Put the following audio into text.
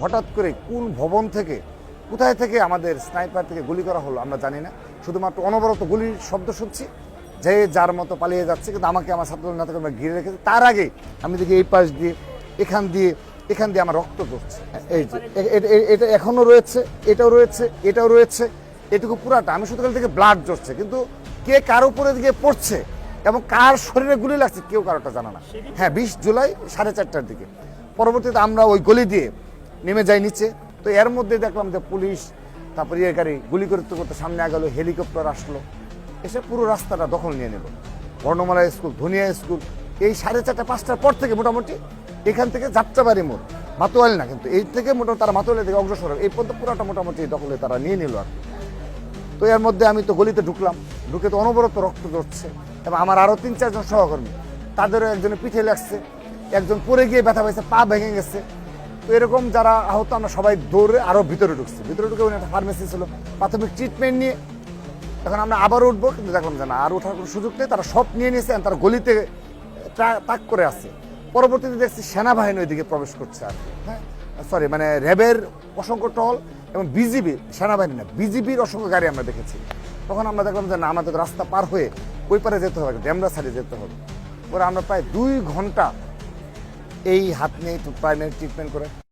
হঠাৎ করে কোন ভবন থেকে কোথায় থেকে আমাদের স্নাইপার থেকে গুলি করা হলো আমরা জানি না, শুধুমাত্র অনবরত গুলির শব্দ শুনছি, যে যার মতো পালিয়ে যাচ্ছে, কিন্তু আমাকে আমার ছাত্রদল নেতাকর্মীরা ঘিরে রেখেছে। তার আগে আমি দেখি এই পাশ দিয়ে এখান দিয়ে আমার রক্ত পড়ছে। এই যে এটা এখনো রয়েছে, এটাও রয়েছে, এটাও রয়েছে, এটুকু পুরাটা আমি শুধু থেকে ব্লাড ঝরছে, কিন্তু কে কার উপরে দিকে পড়ছে এবং কার শরীরে গুলি লাগছে কেউ কারোটা জানা না। হ্যাঁ, 20 জুলাই 4:30টার দিকে। পরবর্তীতে আমরা ওই গলি দিয়ে নেমে যাই নিচে। তো এর মধ্যে দেখলাম যে পুলিশ, তারপর ইয়ে গাড়ি গুলি করতে করতে সামনে আগালো, হেলিকপ্টার আসলো, এসে পুরো রাস্তাটা দখল নিয়ে নিল। বর্ণমালা স্কুল, ধুনিয়া স্কুল, এই 4:30 5টার পর থেকে মোটামুটি এখান থেকে যাত্রাবাড়ি মোড়, মাতোয়াল না, কিন্তু এই থেকে মোটামুটি তারা মাতোয়ালের দিকে অগ্রসর এই পর্যন্ত পুরোটা মোটামুটি দখলে তারা নিয়ে নিল আর কি। তো এর মধ্যে আমি তো গলিতে ঢুকলাম, ঢুকে তো অনবরত রক্ত ঝরছে এবং আমার আরও 3-4 জন সহকর্মী, তাদেরও একজনের পিঠে লাগছে, একজন পড়ে গিয়ে ব্যথা পাইছে, পা ভেঙে গেছে। তো এরকম যারা আহত আমরা সবাই দৌড়ে আরও ভিতরে ঢুকছি। ভিতরে ঢুকে একটা ফার্মেসি ছিল, প্রাথমিক ট্রিটমেন্ট নিয়ে এখন আমরা আবার উঠবো, কিন্তু দেখলাম যে না, আর ওঠার কোনো সুযোগ নেই, তারা সব নিয়ে নিয়েছে, তারা গলিতে তাক করে আছে। পরবর্তীতে দেখছি সেনাবাহিনী ওইদিকে প্রবেশ করছে আর কি। হ্যাঁ, সরি, মানে র্যাবের অসংখ্য টহল এবং বিজিবি, সেনাবাহিনী না, বিজিবির অসংখ্য গাড়ি আমরা দেখেছি। তখন আমরা দেখলাম যে না, আমাদের রাস্তা পার হয়ে ওই পারে যেতে হবে, ড্যামরা সাইডে যেতে হবে। পরে আমরা প্রায় 2 ঘন্টা এই হাত নিয়ে প্রাইমারি ট্রিটমেন্ট করে